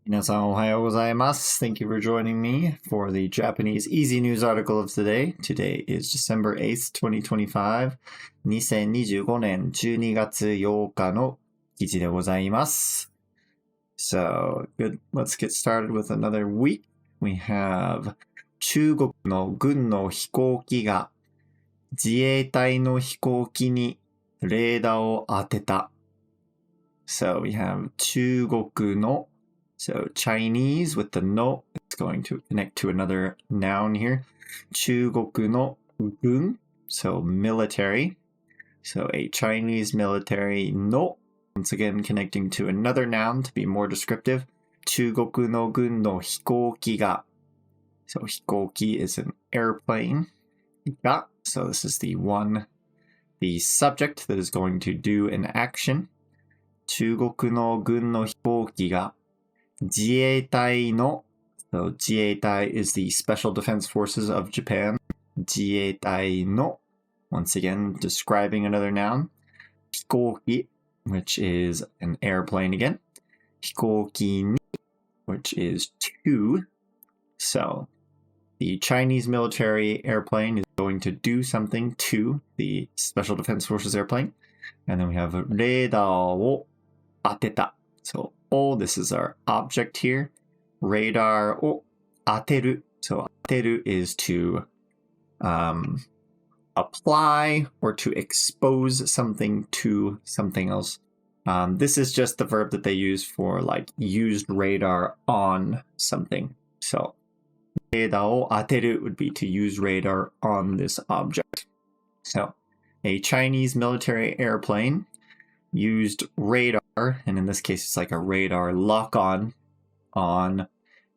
皆さんおはようございます。Thank you for joining me for the Japanese Easy News article of today. Today is December 8th, 2025. 2025年12月8日の記事でございます。So, good. Let's get started with another week. We have 中国の軍の飛行機が自衛隊の飛行機にレーダーを当てた。So, we have 中国のSo Chinese with the no, it's going to connect to another noun here. 中国の軍, so military. So a Chinese military no, once again connecting to another noun to be more descriptive. 中国の軍の飛行機が, so 飛行機 is an airplane. が, so this is the subject that is going to do an action. 中国の軍の飛行機が自衛隊の so 自衛隊 is the Special Defense Forces of Japan. 自衛隊の once again describing another noun. 飛行機 which is an airplane again. 飛行機に which is to. So the Chinese military airplane is going to do something to the Special Defense Forces airplane. And then we have レーダーを当てた. So this is our object here. Radar を当てる. So 当てる is to apply or to expose something to something else. This is just the verb that they use for like used radar on something. So レーダーを当てる would be to use radar on this object. So a Chinese military airplane used radar, and in this case it's like a radar lock-on on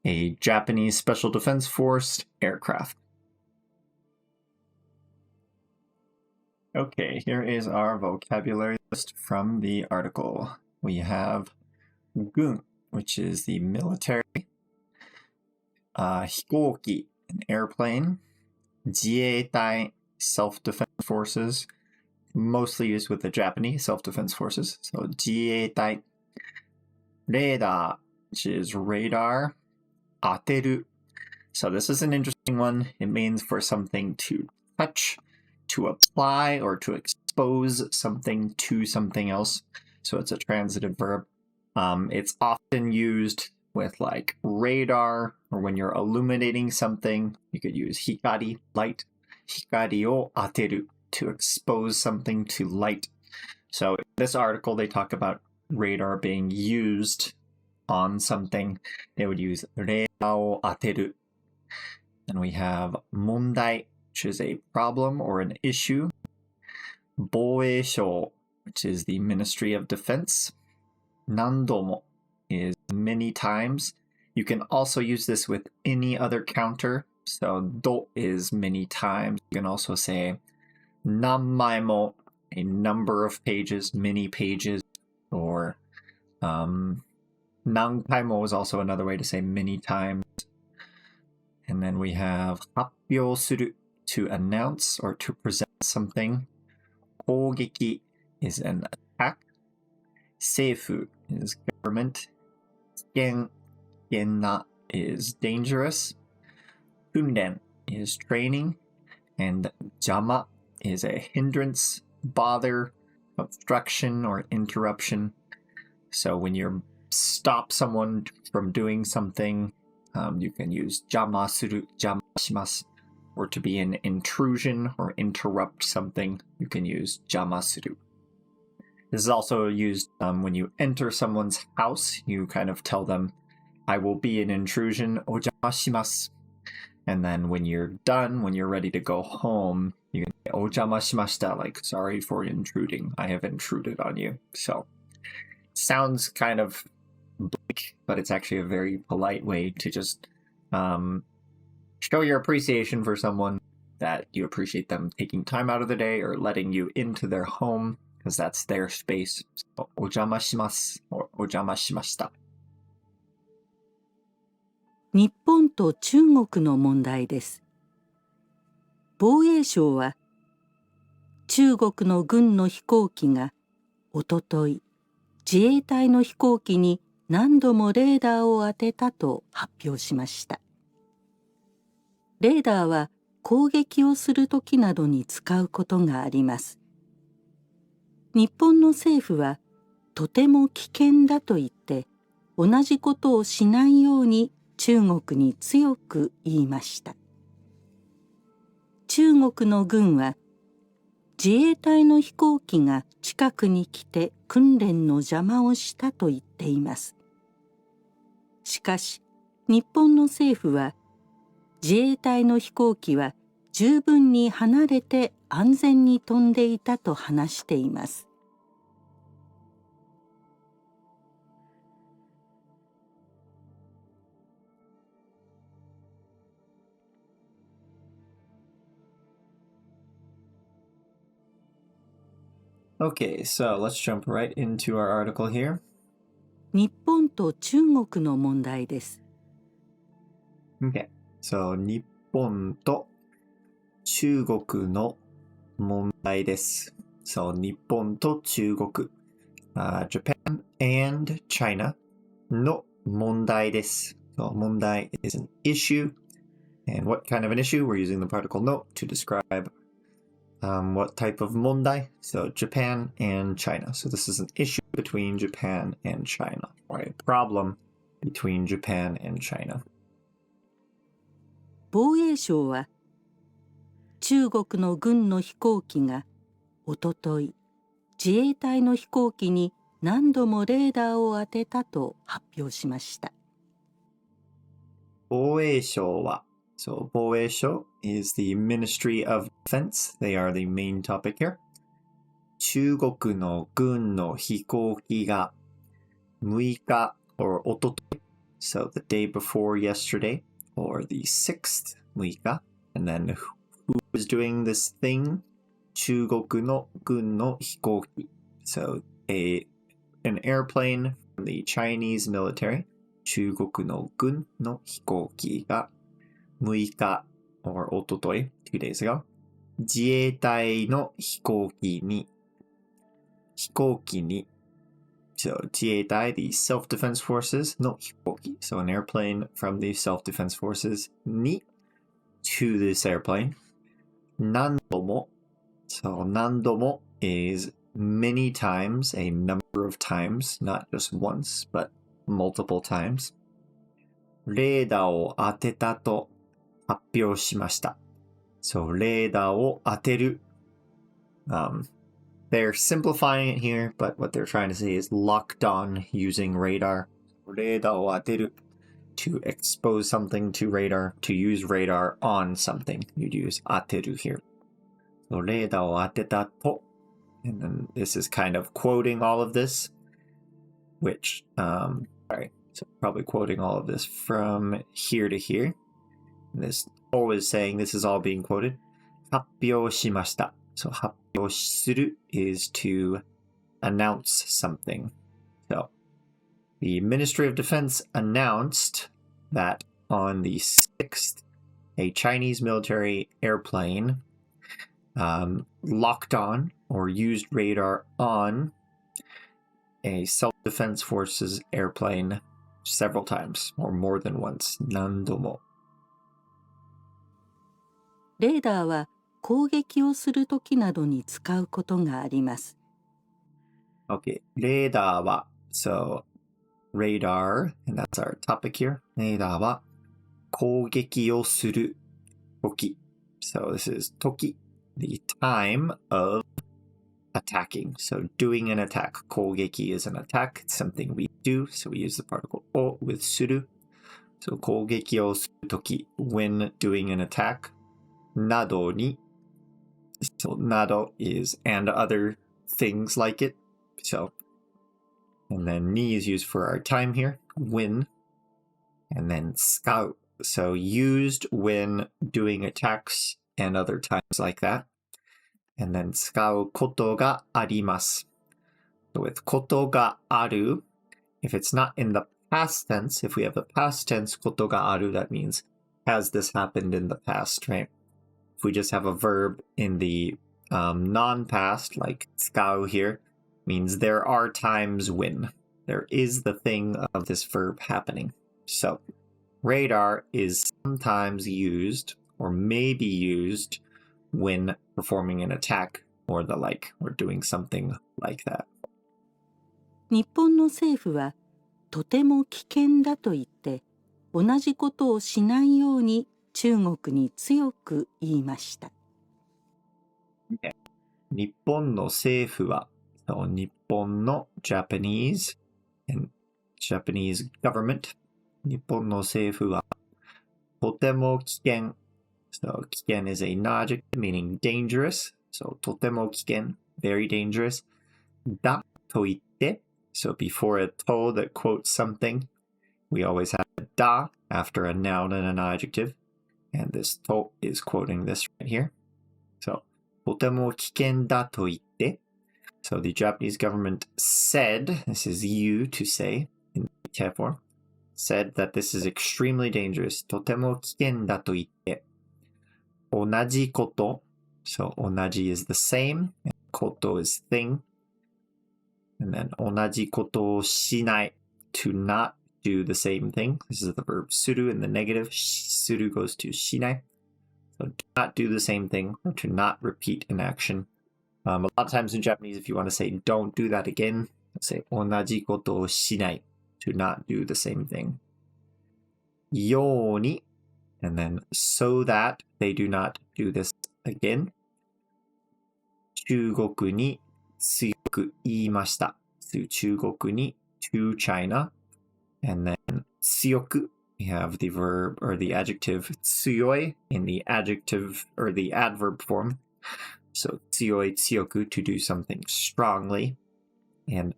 a Japanese Special Defense Force aircraft. Okay, here is our vocabulary list from the article. We have gun, which is the military, 飛行機, an airplane, 自衛隊, self-defense forces, mostly used with the Japanese self-defense forces. So 自衛隊 radar, which is radar, 当てる. So this is an interesting one. It means for something to touch, to apply, or to expose something to something else. So it's a transitive verb. It's often used with like radar, or when you're illuminating something, you could use hikari, light. 光を当てる. To expose something to light. So in this article, they talk about radar being used on something. They would use レーダーを当てる. And we have 問題, which is a problem or an issue. 防衛省, which is the Ministry of Defense. 何度も is many times. You can also use this with any other counter. So ど is many times. You can also say 何枚も, a number of pages, many pages, or 何回も is also another way to say many times. And then we have 発表する, to announce or to present something. 攻撃 is an attack. 政府 is government. 危険な is dangerous. 訓練 is training. And 邪魔 is a hindrance, bother, obstruction, or interruption. So when you stop someone from doing something, you can use 邪魔する, 邪魔します. Or to be an intrusion or interrupt something, you can use 邪魔する. This is also used when you enter someone's house. You kind of tell them, I will be an intrusion, お邪魔します. And then when you're done, when you're ready to go home, you can say, お邪魔しました, like, sorry for intruding. I have intruded on you. So, sounds kind of bleak, but it's actually a very polite way to just show your appreciation for someone, that you appreciate them taking time out of the day or letting you into their home, because that's their space. So, お邪魔します or お邪魔しました. 日本と中国の問題です。防衛省は中国の軍の飛行機がおととい自衛隊の飛行機に何度もレーダーを当てたと発表しました。レーダーは攻撃をする時などに使うことがあります。日本の政府はとても危険だと言って同じことをしないように中国に強く言いました。中国の軍は自衛隊の飛行機が近くに来て訓練の邪魔をしたと言っています。しかし日本の政府は自衛隊の飛行機は十分に離れて安全に飛んでいたと話しています。Okay, so let's jump right into our article here. 日本と中国の問題です。Okay, so 日本と中国の問題です。So 日本と中国、Japan and China の問題です。So 問題 is an issue. And what kind of an issue? We're using the particle no to describe what type of 問題? So Japan and China. So this is an issue between Japan and China, or a problem between Japan and China. 防衛省は中国の軍の飛行機がおととい自衛隊の飛行機に何度もレーダーを当てたと発表しました。防衛省は So 防衛省 is the Ministry of Defense. They are the main topic here. 中国の軍の飛行機が6日 or おととい So the day before yesterday or the 6th 6日 and then who was doing this thing? 中国の軍の飛行機 So an airplane from the Chinese military 中国の軍の飛行機が6日 or おととい 2 days ago 自衛隊の飛行機に So 自衛隊 the self-defense forces の飛行機 So an airplane from the self-defense forces に to this airplane 何度も So 何度も is many times, a number of times, not just once, but multiple times レーダーを当てたと発表しました。So レーダーを当てる。They're simplifying it here, but what they're trying to say is locked on using radar. レーダーを当てる to expose something to radar, to use radar on something. You'd use 当てる here. So レーダーを当てたと and then this is kind of quoting all of this, which, so probably quoting all of this from here to here. This always saying this is all being quoted. 発表しました. So 発表する is to announce something. So the Ministry of Defense announced that on the 6th, a Chinese military airplane locked on or used radar on a self-defense forces airplane several times or more than once. 何度も。レーダーは攻撃をするときなどに使うことがあります。Okay, レーダーは So radar, and that's our topic here. レーダーは攻撃をするとき So this is とき the time of attacking. So doing an attack. 攻撃 is an attack. It's something we do. So we use the particle を with する. So 攻撃をするとき when doing an attack. などに So など is and other things like it. So and then に is used for our time here. When. And then 使う. So used when doing attacks and other times like that. And then 使うことがあります. So with ことがある, if it's not in the past tense, if we have the past tense ことがある, that means has this happened in the past, right? If we just have a verb in the non-past, like 使う here, means there are times when. there is the thing of this verb happening. So radar is sometimes used or may be used when performing an attack or the like, or doing something like that. 日本の政府はとても危険だと言って同じことをしないように中国に強く言いました。Okay. 日本の政府は、so 日本の Japanese and Japanese government 日本の政府はとても危険 So 危険 is a adjective meaning dangerous. So とても危険 very dangerous だと言って So before a to that quotes something we always have a da after a noun and an adjective and this to is quoting this right here. So とても危険だと言って So the Japanese government said, this is you to say in the form, said that this is extremely dangerous. とても危険だと言って、同じこと、so 同じ is the same, and こと is thing, and then 同じことをしない to not do the same thing. This is the verb する in the negative. する goes to しない. So do not do the same thing, or to not repeat an action. A lot of times in Japanese, if you want to say don't do that again, say 同じことをしない to not do the same thing. ように and then so that they do not do this again. 中国に強く言いました。中国に to China. And then 強く we have the verb or the adjective 強い in the adjective or the adverb form. So 強い強く to do something strongly. And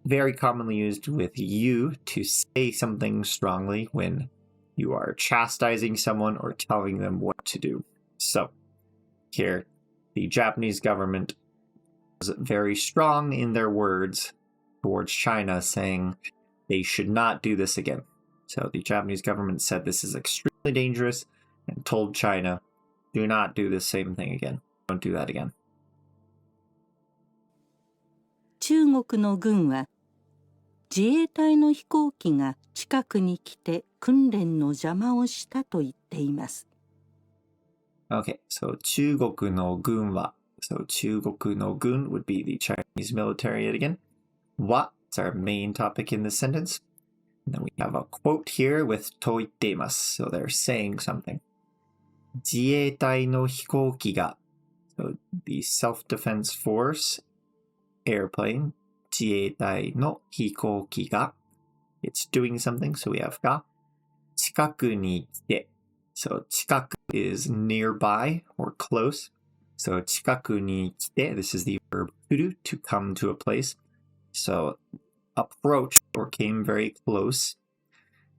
very commonly used with you to say something strongly when you are chastising someone or telling them what to do. So here, the Japanese government was very strong in their words towards China, saying they should not do this again. So the Japanese government said this is extremely dangerous and told China, do not do the same thing again. Don't do that again. 中国の軍は自衛隊の飛行機が近くに来て訓練の邪魔をしたと言っています。Okay, so 中国の軍は So 中国の軍 would be the Chinese military yet again. Wa is our main topic in this sentence. And then we have a quote here with と言っています. So they're saying something. 自衛隊の飛行機が So the self-defense force airplane 自衛隊の飛行機が It's doing something, so we have が近くに来て So 近く is nearby or close. So 近くに来て This is the verb 来る to come to a place. So approached or came very close.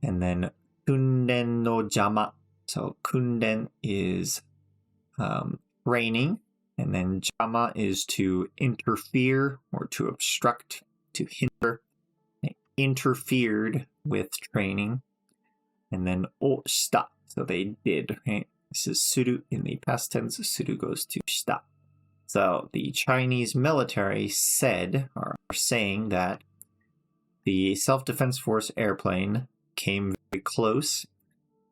And then 訓練の邪魔 So 訓練 is training. And then 邪魔 is to interfere or to obstruct, to hinder. They interfered with training. And then をした So they did. Right? This is する in the past tense. する goes to した So the Chinese military said, or are saying that the self-defense force airplane came very close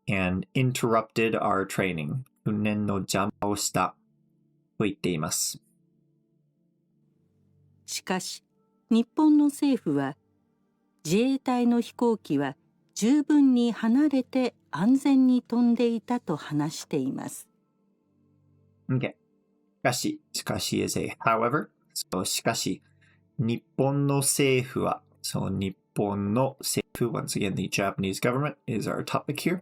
and interrupted our training. 訓練の邪魔をしたと言っています。しかし、日本の政府は自衛隊の飛行機は十分に離れて安全に飛んでいたと話しています。Okay. しかし is a however. So しかし、日本の政府は、so 日本の政府 once again the Japanese government is our topic here.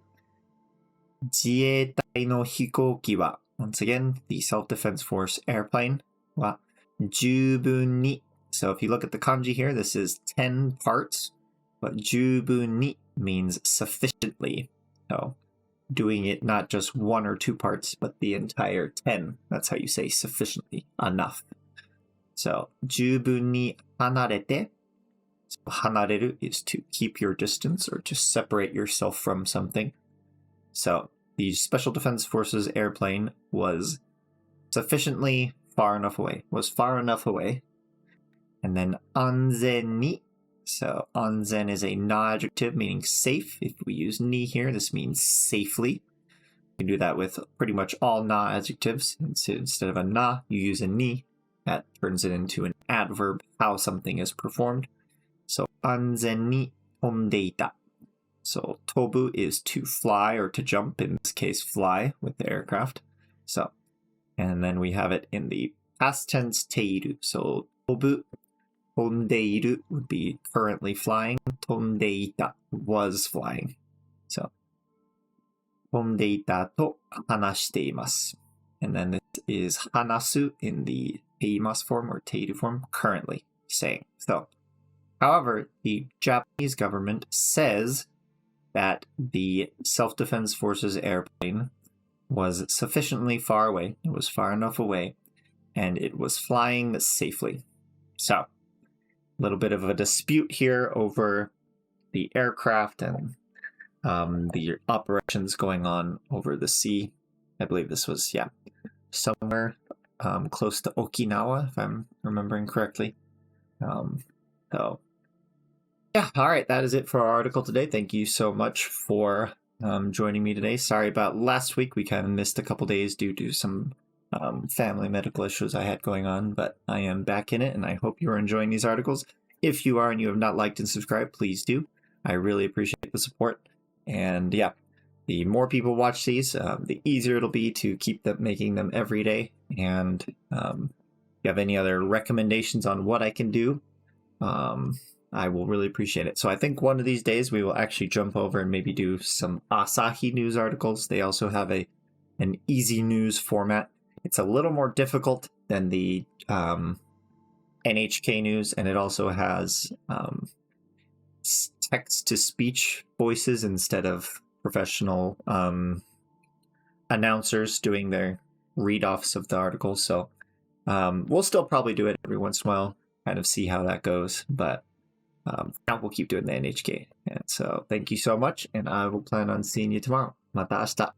自衛隊の飛行機はOnce again, the self-defense force airplane は十分に So if you look at the kanji here, this is 10 parts, but 十分に means sufficiently. So doing it not just one or two parts, but the entire 10. That's how you say sufficiently, enough. So 十分に離れて So 離れる is to keep your distance or to separate yourself from something. So the Special Defense Forces airplane was sufficiently far enough away, was far enough away. And then 安全に So, anzen is a na adjective meaning safe. If we use ni here, this means safely. You can do that with pretty much all na adjectives. So instead of a na, you use a ni. That turns it into an adverb, how something is performed. So, anzen ni tondeita. So, tobu is to fly or to jump, in this case, fly with the aircraft. So, and then we have it in the past tense teiru. So, tobu, tondeiru would be currently flying. Tondeita was flying. So, tondeita to hanashite imasu. And then this is hanasu in the teimasu form or teiru form, currently saying. So, however, the Japanese government says that the Self-Defense Forces airplane was sufficiently far away, it was far enough away, and it was flying safely. So, a little bit of a dispute here over the aircraft and the operations going on over the sea. I believe this was, somewhere close to Okinawa, if I'm remembering correctly. So, yeah, all right, that is it for our article today. Thank you so much for joining me today. Sorry about last week. We kind of missed a couple days due to some family medical issues I had going on, but I am back in it, and I hope you are enjoying these articles. If you are and you have not liked and subscribed, please do. I really appreciate the support. And yeah, the more people watch these, the easier it'll be to keep making them every day. And if you have any other recommendations on what I can do, I will really appreciate it. So I think one of these days we will actually jump over and maybe do some Asahi News articles. They also have an easy news format. It's a little more difficult than the NHK News, and it also has text-to-speech voices instead of professional announcers doing their read-offs of the articles. So we'll still probably do it every once in a while, kind of see how that goes, but now we'll keep doing the NHK. And so thank you so much, and I will plan on seeing you tomorrow. また明日。